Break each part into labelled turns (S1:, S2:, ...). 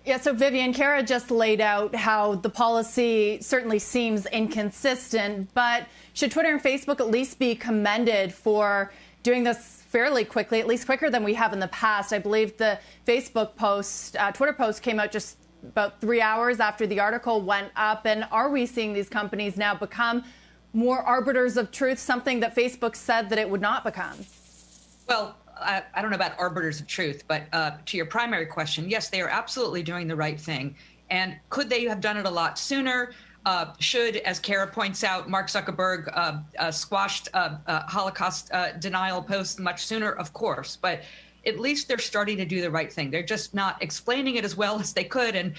S1: Yeah, so Vivian, Kara just laid out how the policy certainly seems inconsistent, but should Twitter and Facebook at least be commended for doing this fairly quickly, at least quicker than we have in the past? I believe the Facebook post, Twitter post came out just about 3 hours after the article went up. And are we seeing these companies now become more arbiters of truth, something that Facebook said that it would not become?
S2: Well, I don't know about arbiters of truth, but to your primary question, yes, they are absolutely doing the right thing. And could they have done it a lot sooner? Should, as Kara points out, Mark Zuckerberg squashed Holocaust denial posts much sooner? Of course. But at least they're starting to do the right thing. They're just not explaining it as well as they could. And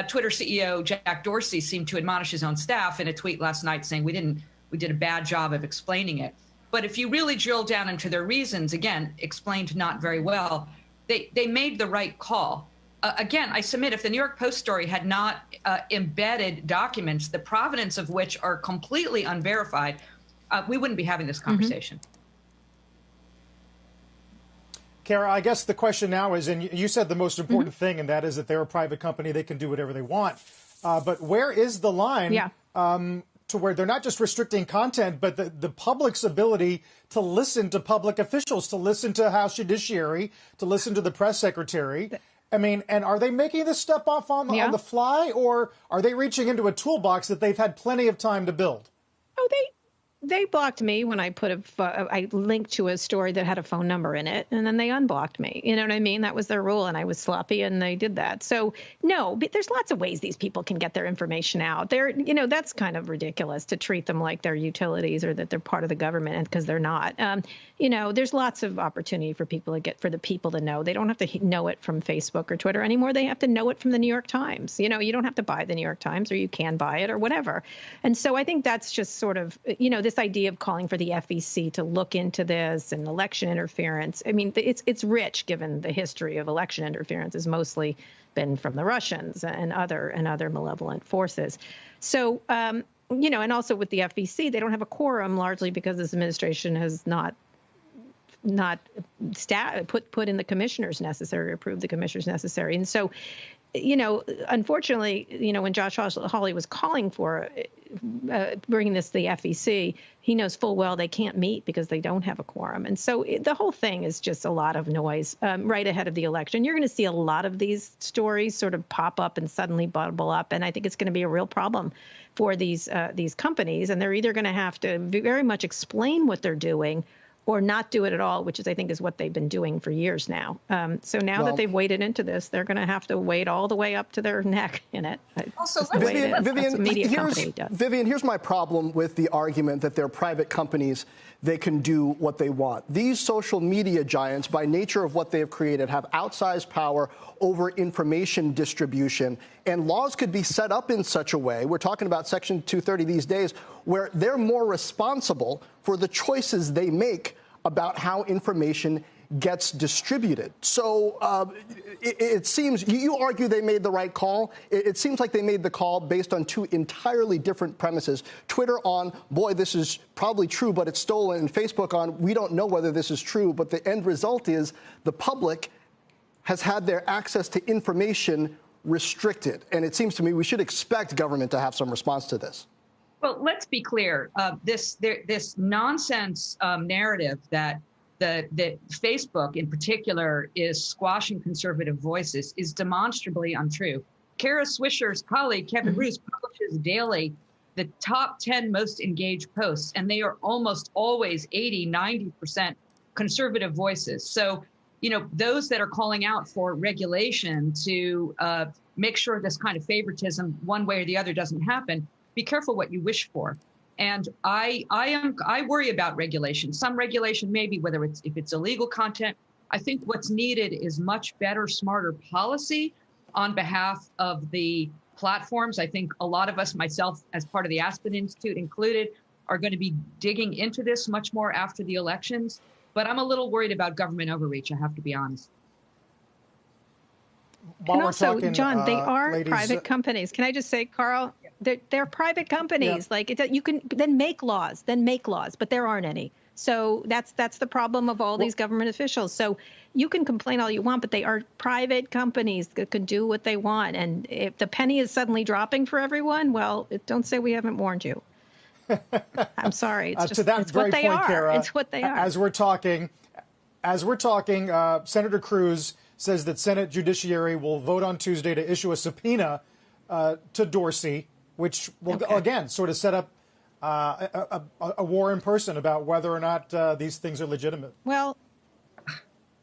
S2: Twitter CEO Jack Dorsey seemed to admonish his own staff in a tweet last night saying we did a bad job of explaining it. But if you really drill down into their reasons, again, explained not very well, they made the right call. Again, I submit if the New York Post story had not embedded documents, the provenance of which are completely unverified, we wouldn't be having this conversation.
S3: Kara, I guess the question now is, and you said the most important thing, and that is that they're a private company, they can do whatever they want. But where is the line to where they're not just restricting content, but the public's ability to listen to public officials, to listen to House Judiciary, to listen to the press secretary? I mean, and are they making this step off on the fly, or are they reaching into a toolbox that they've had plenty of time to build?
S4: Oh, they blocked me when I put I linked to a story that had a phone number in it, and then they unblocked me. You know what I mean? That was their rule, and I was sloppy, and they did that. So no, but there's lots of ways these people can get their information out. That's kind of ridiculous to treat them like they're utilities or that they're part of the government, because they're not. There's lots of opportunity for the people to know. They don't have to know it from Facebook or Twitter anymore. They have to know it from the New York Times. You don't have to buy the New York Times, or you can buy it or whatever. And so I think that's just sort of, this idea of calling for the FEC to look into this and election interference. I mean, it's rich, given the history of election interference has mostly been from the Russians and other malevolent forces. So, and also with the FEC, they don't have a quorum, largely because this administration has not put in the commissioners necessary, approved the commissioners necessary. And so, unfortunately, when Josh Hawley was calling for bringing this to the FEC, he knows full well they can't meet because they don't have a quorum. And so the whole thing is just a lot of noise right ahead of the election. You're going to see a lot of these stories sort of pop up and suddenly bubble up. And I think it's going to be a real problem for these companies. And they're either going to have to very much explain what they're doing or not do it at all, which I think is what they've been doing for years now. So now that they've waded into this, they're going to have to wade all the way up to their neck in it.
S5: Also, Vivian, here's my problem with the argument that they're private companies, they can do what they want. These social media giants, by nature of what they have created, have outsized power over information distribution, and laws could be set up in such a way, we're talking about Section 230 these days, where they're more responsible for the choices they make about how information gets distributed. So it seems, you argue they made the right call. It seems like they made the call based on two entirely different premises. Twitter on, boy, this is probably true, but it's stolen, and Facebook on, we don't know whether this is true, but the end result is the public has had their access to information restricted. And it seems to me we should expect government to have some response to this.
S2: Well, let's be clear. This nonsense narrative that Facebook in particular is squashing conservative voices is demonstrably untrue. Kara Swisher's colleague, Kevin Roos, publishes daily the top 10 most engaged posts, and they are almost always 80, 90% conservative voices. So, those that are calling out for regulation to make sure this kind of favoritism one way or the other doesn't happen, be careful what you wish for. And I worry about regulation. Some regulation, maybe, if it's illegal content. I think what's needed is much better, smarter policy on behalf of the platforms. I think a lot of us, myself as part of the Aspen Institute included, are going to be digging into this much more after the elections. But I'm a little worried about government overreach, I have to be honest.
S4: And also, John, they are private companies. Can I just say, Carl, they're private companies. Yeah. Like you can then make laws, but there aren't any. So that's the problem of all these government officials. So you can complain all you want, but they are private companies that can do what they want. And if the penny is suddenly dropping for everyone, well, don't say we haven't warned you. I'm sorry. It's just,
S3: to that
S4: it's
S3: very
S4: what they
S3: point,
S4: are.
S3: Kara,
S4: it's what they are.
S3: As we're talking, Senator Cruz says that Senate Judiciary will vote on Tuesday to issue a subpoena to Dorsey, which will, again, sort of set up a war in person about whether or not these things are legitimate.
S4: Well,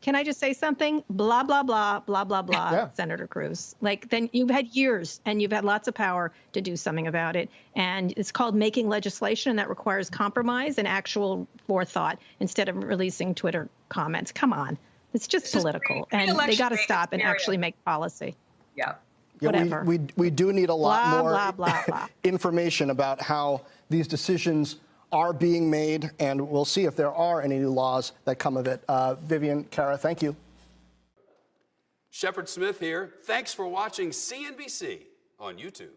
S4: can I just say something? Blah, blah, blah, blah, blah, blah,
S3: Yeah.
S4: Senator Cruz. Like, then you've had years and you've had lots of power to do something about it. And it's called making legislation, and that requires compromise and actual forethought instead of releasing Twitter comments. Come on. It's just political. And they got to stop and actually make policy.
S2: Yeah.
S4: Whatever.
S5: We do need a lot
S4: Blah,
S5: more
S4: blah, blah, blah.
S5: information about how these decisions are being made, and we'll see if there are any new laws that come of it. Vivian, Kara, thank you.
S6: Shepard Smith here. Thanks for watching CNBC on YouTube.